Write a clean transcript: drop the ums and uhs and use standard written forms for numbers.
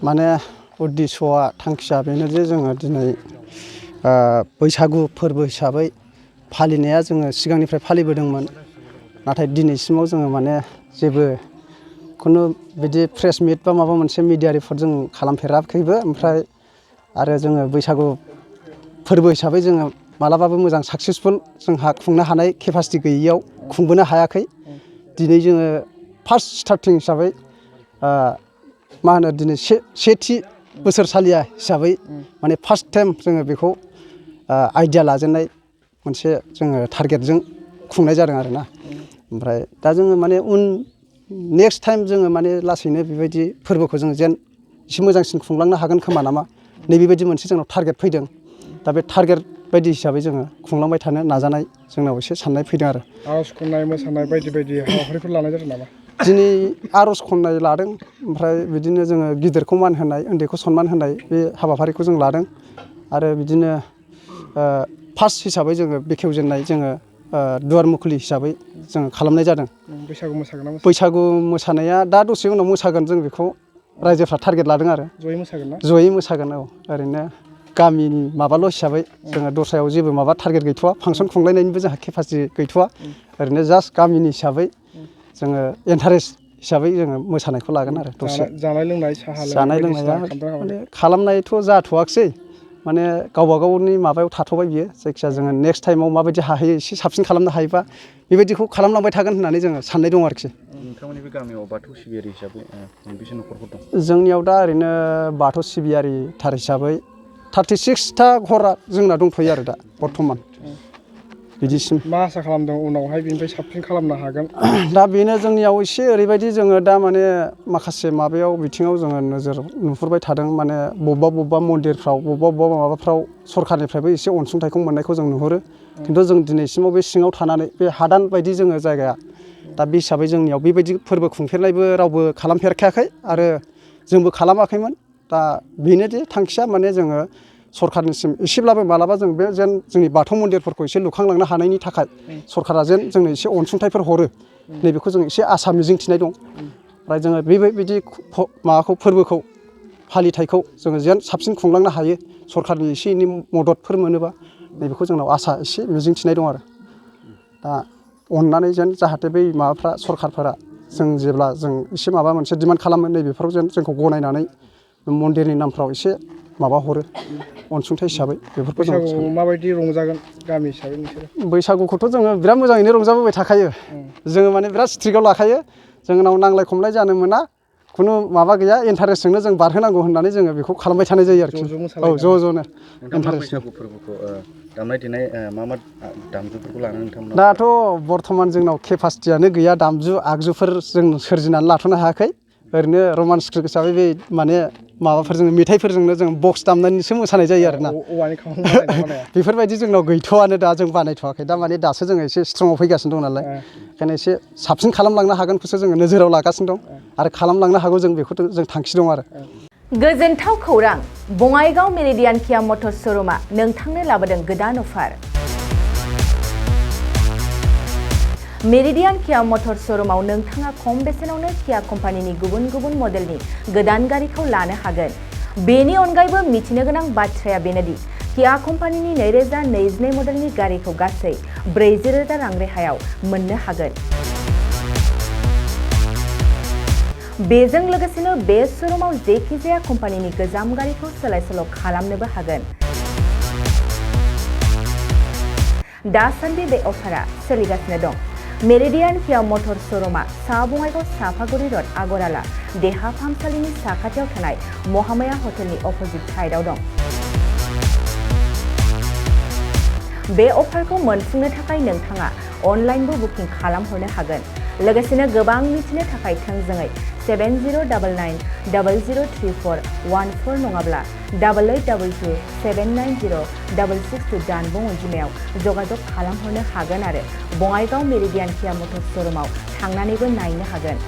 माने उद्देश्यआ थांखिया बेनो जे जोङो दिनै बैसागु फोरबो हिसाबै फालिनाया जोङो सिगांनिफ्राय फालिबोदोंमोन नाथाय दिनैसिमाव जोङो माने जेबो खुनु बिदि प्रेस मिट बा माबा मोनसे मिडिया रिपर्ट जों खालामफेराखैबो ओमफ्राय आरो जोङो बैसागु फोरबो हिसाबै जोङो मालाबाबो मोजां साक्सेसफुल जोंहा खुंनो हानाय केपासिटि गैयैयाव खुंबोनो हायाखै दिनै जोङो फार्स्ट स्टार्टिं हिसाबै मा होनो दिनै सेथि बोसोरसालिया हिसाबै माने फार्स्ट टाइम जोङो बेखौ आइडिया लाजेननाय मोनसे जोङो टारगेटजों खुंनाय जादों आरोना ओमफ्राय दा जोङो माने नेक्स्ट टाइम जोङो माने लासैनो बेबायदि फोरबोखौ जों जेन एसे मोजांसिन खुंलांनो हागोन खोमा नामा नैबेबायदि मोनसे जोंनाव टारगेट फैदों दा बे टारगेट बायदि हिसाबै जोङो खुंलांबाय थानो नाजानाय जोंनाव एसे साननाय फैदों आरो आर'ज खन्नाय मोसानाय बायदि बायदि हाबाफारिफोर लानाय जादों नामा दिनै आर'ज खन्नाय लादों ओमफ्राय बिदिनो जोङो गिदिरखौ मान होनाय उन्दैखौ सनमान होनाय बे हाबाफारिखौ जों लादों आरो बिदिनो फार्स्ट हिसाबै जोङो बेखेवजेननाय जोङो दुवार मुखुलि हिसाबै जोङो खालामनाय जादों बैसागु मोसागोन ना बैसागु मोसानाया दा दसे उनाव मोसागोन जों बेखौ रायजोफ्रा टारगेट लादों आरो जयै मोसागोन ना जयै मोसागोन औ ओरैनो गामिनि माबाल' हिसाबै जोङो दस्रायाव जेबो माबा टारगेट गैथ'वा फांसन खुंलायनायनिबो जोंहा केपासिटि गैथ'वा ओरैनो जास्ट गामिनि हिसाबै जोङो इन्टारेस्ट हिसाबै जोङो मोसानायखौ लागोन आरो दसे जानाय लोंनाय साहा जानाय लोंनाया माने खालामनायथ' जाथ'वाखिसै माने गावबा गावनि माबायाव थाथ'बाय बियो जायखिजाया जोङो नेक्स्ट टाइमाव माबायदि हाहैयो एसे साबसिन खालामनो हायोबा बेबायदिखौ खालामलांबाय थागोन होननानै जोङो साननाय दं आरोखि नोंथांमोननि बे गामियाव बाथौ सिबियारि हिसाबै मोनबेसे न'खरफोर दं जोंनियाव दा ओरैनो बाथौ सिबियारि थार हिसाबै 36था घरा जोंना दंथ'यो आरो दा बर्थमान बिदिसिम मा आसा खालामदों उनावहाय बिनिफ्राय साबसिन खालामनो हागोन दा बेनो जोंनियाव एसे ओरैबायदि जोङो दा माने माखासे माबायाव बिथिङाव जोङो नोजोर नुहुरबाय थादों माने बबेबा मन्दिरफ्राव बबेबा माबाफ्राव सरखारनिफ्रायबो एसे अनसुंथाइखौ मोननायखौ जों नुहुरो खिन्थु जों दिनैसिमाव बे सिङाव थानानै बे हादान बायदि जोङो जायगाया दा बे हिसाबै जोंनियाव बेबायदि फोरबो खुंफेरनायबो रावबो खालामफेरखायाखै आरो जोंबो खालामाखैमोन दा बेनोदि थांखिया माने जोङो सरखारनिसिम एसेब्लाबो मालाबा जों बे जेन जोंनि बाथौ मन्दिरफोरखौ एसे लुखांलांनो हानायनि थाखाय सरखारा जेन जोंनो एसे अनसुंथाइफोर हरो नैबेखौ जों एसे आसा मिजिंथिनाय दं ओमफ्राय जोङो बेबायदि माबाखौ फोरबोखौ फालिथायखौ जोङो जेन साबसिन खुंलांनो हायो सरखारनि एसे एनै मददफोर मोनोबा नैबेखौ जोंनाव आसा एसे मिजिंथिनाय दं आरो दा अननानै जेन जाहाथे बै माबाफ्रा सरखारफोरा जों जेब्ला जों एसे माबा मोनसे डिमान्ड खालामो नैबेफोराव जेन जोंखौ गनायनानै मन्दिरनि नामफ्राव एसे माबा हरो अनसुंथाइ हिसाबै बेफोरखौ जों बैसागुआव माबायदि रंजागोन गामि हिसाबै नोंसोरो बैसागुखौथ' जोङो बिराद मोजाङैनो रंजाबोबाय थाखायो जोङो माने बिराद स्ट्रिकआव लाखायो जोंनाव नांलाय खमलाय जानो मोना खुनु माबा गैया इन्टारेस्टजोंनो जों बारहोनांगौ होननानै जोङो बेखौ खालामबाय थानाय जायो आरोखि औ ज'-ज'नो नोंथांमोना बैसागु फोरबोखौ दामनाय देनाय मा दामजुफोरखौ लानानै नोंथांमोना दाथ' बर्थमान जोंनाव केपासिटियानो गैया दामजु आगजुफोर जों सोरजिनानै लाथ'नो हायाखै ओरैनो रमान्स हिसाबै बे माने माबाफोरजों मेथाइफोरजोंनो जों बक्स दामनानैसो मोसानाय जायो आरोना बेफोरबायदि जोंनाव गैथ'आनो दा जों बानायथ'वाखै दा माने दासो जोङो एसे स्ट्रंआव फैगासिनो दं नालाय ओंखायनो एसे साबसिन खालामलांनो हागोनखौसो जोङो नोजोराव लागासिनो दं आरो खालामलांनो हागौ जों बेखौ जों थांखि दं आरो गोजोनथाव खौरां बङाइगाव मेरिडियान किया मटर्स श'रुमा नोंथांनो लाबोदों गोदान अफार मेरिडियान किया मटर्स श'रुमाव नोंथाङा खम बेसेनावनो किया कम्पानिनि गुबुन गुबुन मडेलनि गोदान गारिखौ लानो हागोन बेनि अनगायैबो मिथिनो गोनां बाथ्राया बेनोदि किया कम्पानिनि 2022 मडेलनि गारिखौ गासै 40,000 रां रेहायाव मोननो हागोन बेजों लोगोसेनो बे श'रुमाव जेखिजाया कम्पानिनि गोजाम गारिखौ सोलाय-सोल' खालामनोबो हागोन दासान्दि बे अफारा सोलिगासिनो दं मेरिडियान किया मटर्स श'रुमा सा बङाइगाव साफागुरि र'ड आगराला देहा फाहामसालिनि साखाथियाव थानाय महामाया हटेलनि अपोजिट साइडआव दं बे अफारखौ मोनफुंनो थाखाय नोंथाङा अनलाइनबो बुकिं खालामहरनो हागोन लोगोसेनो गोबां मिथिनो थाखाय थोंजोङै 7099003414 नङाब्ला 8822790662 जानबुं अनजिमायाव जगाजग खालामहरनो हागोन आरो बङाइगाव मेरिडियान किया मटर्स श'रुमाव थांनानैबो नायनो हागोन